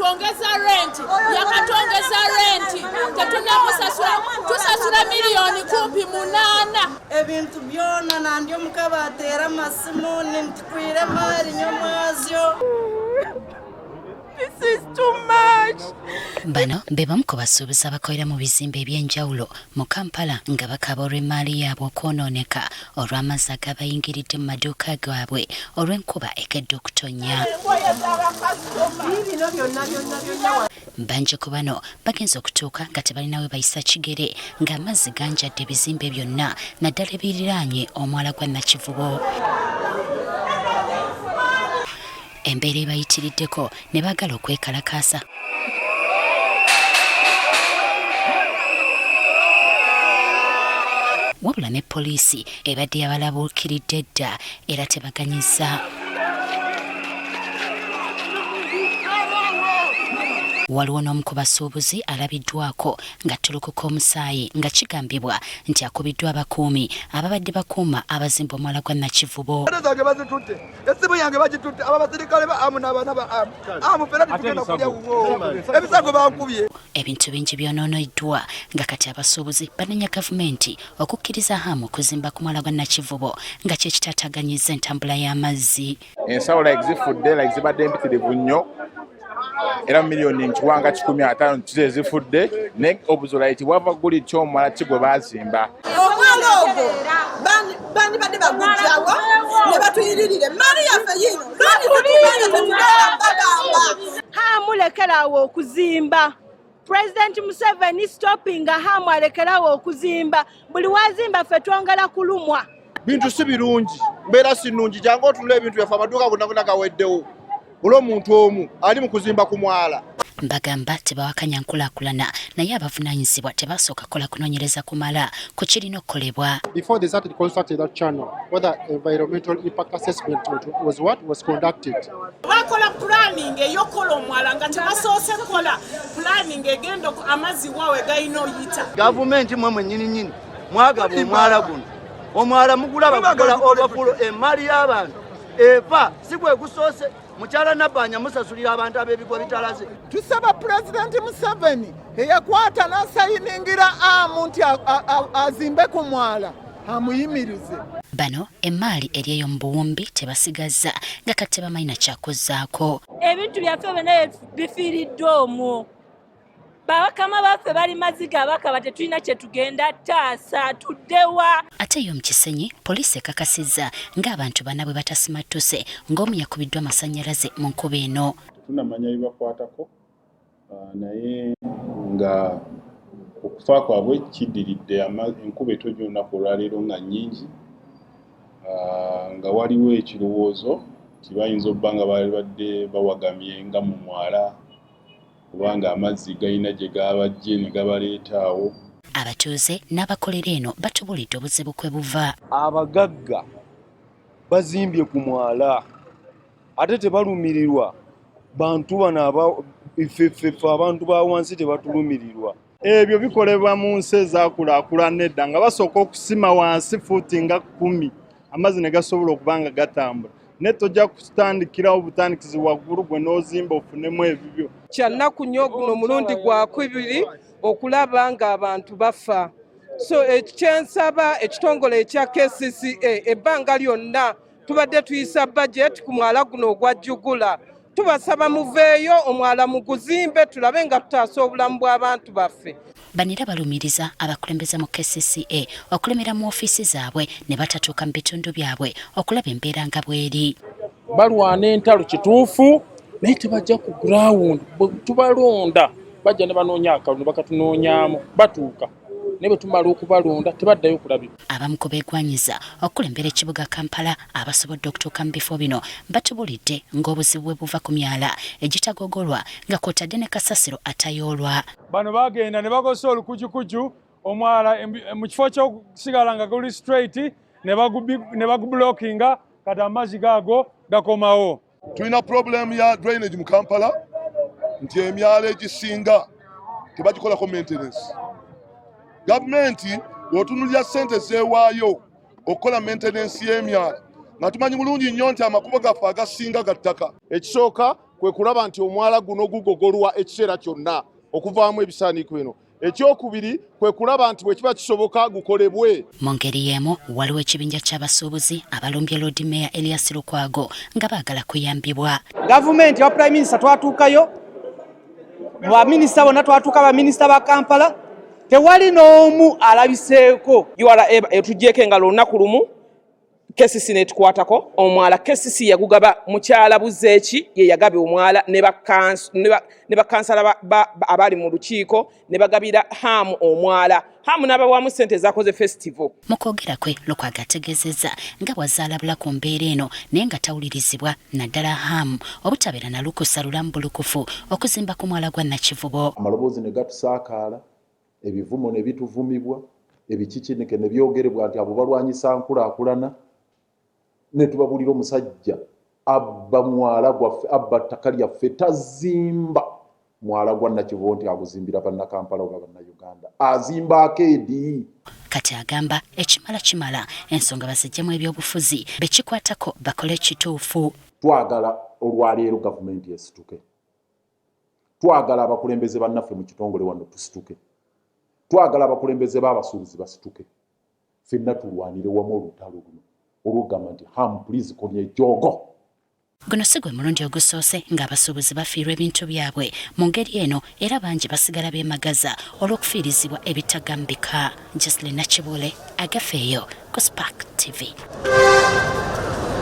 tuongeza rent yakatongeza rent tetunakusasula tusasula milioni kumpi 8 ebintu byona nandyo mukabatera masimu nintwire mari nyomwazyo. This is too much. Bano bebamu ku basuubuzi abakolera mu bizimbe eby'enjawulo mu Kampala nga bakaba emmaali yaabwe okwonooneka olw'amazzi agabayingiridde mu maduuka gaabwe olw'enkuba ekedde okutonnya. Bangi ku bano bagenza okutuuka nga tebalina we bayisa kigere ng'amazzi ganjadde ebizimbe byonna naddala ebiriraanye omwala gwa Nakivubo. Embeera ebayitiriddeko ne baagala okwekalakaasa. Wabula ne poliisi ebadde yabalabuukiridde dda era tebaganyiza. Waliwo n'omu ku basuubuzi alabiddwako nga ttulukuka omusaayi nga kigambibwa nti akubiddwa abakuumi ababadde bakuuma abazimba omwala gwa Nakivubo. Esimu yange bagitutte abasirikale ba amu n'abaana ba amu fena tugenda kulya ebisago bankubye. Ebintu bingi byonooneddwa nga kati abasuubuzi banenya gavumenti okukkiriza hamu okuzimba ku mwala gwa Nakivubo nga kye kitataganyiza entambula y'amazzi. Ensawo zifudde zibadde mpitirivu nnyo. Era milioni nkiwanga 15 kize zifudde ne obuzulaiti wava guli kyomwala kigwe bazimba. Omwala ogwo bandi badde bagujjawo ne batuyiririre mali yaffe yino lwaki tutubanga bagamba Hamulekerawo okuzimba. President Museveni stopping hamu alekerawo okuzimba. Buli wazimba ffe twongera kulumwa. Bintu si birungi mbeera si nnungi jangu otunula ebintu byaffe amaduuka gonna gaweddewo olw'omuntu omu ali mu kuzimba ku mwala. Mbagamba tebawakanya nkulaakulana naye abavunaanyizibwa tebasooka kola kunoonyereza kumala ku kirina okukolebwa. Before they started constructing that channel, whether environmental impact assessment was conducted. Bakola planning eyokola omwala nga tebasoose kola planning egenda amazzi waawe galina oyita. Gavumenti mwe nnyini mwagaba omwala guno. Omwala mugulaba gukola overflow emmali y'abantu efa si gwe gusoose. Mukyala Nabanja musasulira abantu ab'ebigwa bitalaze. Tusaba President Museveni eyakwata n'asayiningira amu nti azimbe ku mwala amuyimirize. Bano emmaali eri eyo mu buwumbi tebasigaza nga kati tebamalina kyakozzaako. Ebintu byaffe bene bifiiriddwe omwo. Bakama baffe bali maziga abakaba tetulina kye tugenda taasa tuddewa. Ate yo mu Kisenyi poliisi ekakasizza ng'abantu bana bwe batasimattuse ng'omu yakubiddwa amasannyalaze mu nkuba eno. Tunamanya bibakwatako naye nga okufa kwabwe kiddiridde enkuba etojja olunaku olwaleero nga nnyingi nga waliwo ekirowoozo tibayinza obba nga badde bawagamye nga mu mwala kubanga amazzi galina gye gaabajje ne gabaleetaawo. Abatuuze n'abakolera eno batubulidde obuzibu kwe buva. Abagagga bazimbye ku mwala ate tebalumirirwa bantu bano ife abantu ba wansi tebatulumirirwa. Ebyo bikolebwa mu nsi ezaakulaakulana edda nga basooka okusima wansi fuuti nga 10 amazzi ne gasobola okuba nga gatambula. Netojja kutandikirawo butandikizi waggulu gwe n'ozimba ofunemu ebibyo. Kyannaku nnyo guno mulundi gwa kubiri okulaba nga abantu bafa. So ekyensaba ekitongole ekya KCCA ebbanga lyonna tubadde tuyisa budget ku mwala guno ogwajjugula. Tubasaba muveeyo omwala mu guzimbe tulabe nga tutaasa obulamu bw'abantu baffe. Banira balumiriza abakulembeze mu KCCA okulemera mu ofiisi zaabwe ne batatuuka mu bitundu byabwe okulaba embeera nga bweri. Balwana entalo kituufu naye tebajja ku ground tubalonda bajja ne banoonya akalulu bakatunoonyaamu batuuka ne bwe tumala okubalonda tebaddayo kulabika. Abamu ku beegwanyiza okulembera ekibuga Kampala abasobodde okutuuka mu bifo bino batubulidde ng'obuzibu bwe buva ku myala egitagogolwa nga kw'otadde ne kasasiro atayoolwa. Bano bagenda ne bakosa olukujukuju omwala mu kifo ky'okusigala nga guli straight ne bagublockinga kati amazzi gaago gakomawo. Tulina problem ya drainage mu Kampala nti emyala egisinga tebagikolako maintenance. Gavumenti otunulya ssente zeewaayo okukola maintenance y'emyala nga tumanyi bulungi nnyo nti amakubo gaffe agasinga ga ttaka. Ekisooka kwe kulaba nti omwala guno gugogolwa ekiseera kyonna okuvaamu ebisaaniiko bino. Ekyokubiri kwe kulaba nti bwe kiba kisoboka gukolebwe. Mu ngeri y'emu waliwo ekibinja ky'abasuubuzi abalumbye Lord Mayor Elias Lukwago nga baagala kuyambibwa. Gavumenti ya Prime Minister twatuukayo, baminisita bonna twatuuka baminisita ba Kampala, tewali n'omu alabiseeko URA etugyeko engalo olunaku lumu KCC netukwatako omwala. KCC yagugaba mukyala Buzeeki ye yagabe omwala ne bakansala abali mu lukiiko ne bagabira Hamu omwala. Hamu n'abawamu ssente zakoze festival. Mu kwogera kwe Lukwago ategeezezza nga bw'azaalabula ku mbeera eno naye nga tawulirizibwa naddala Hamu obutabeera na lukusa lulambulukufu okuzimba ku mwala gwa Nakivubo. Amaloboozi ne gatusaakaala, ebivumo ne bituvumibwa, ebikikinike ne byogerebwa nti abo balwanyisa nkulaakulana. Ne tubabulira omusajja abba mwala gwaffe, abba ttaka lyaffe, tazimba mwala gwa Nakivubo nti aguzimbira bannakampala oba bannayuganda, azimba akeedi. Kati agamba ekimala ensonga basajjamu ebyobufuzi bekikwatako bakole ekituufu. Twagala olwaleero gavumenti esituke, twagala abakulembeze bannaffe mu kitongole wano tusituke, twagala abakulembeze b'abasuubuzi basituke, ffenna tulwanire wamu olutalo luno olugamba nti Hamu please komya ejjoogo. Guno si gwe mulundi ogusoose ng'abasuubuzi bafiirwa ebintu byabwe mu ngeri eno era bangi basigala beemagaza olw'okufiirizibwa ebitagambika. Jocelyn Nakibule, Agafeeyo ku Spark TV.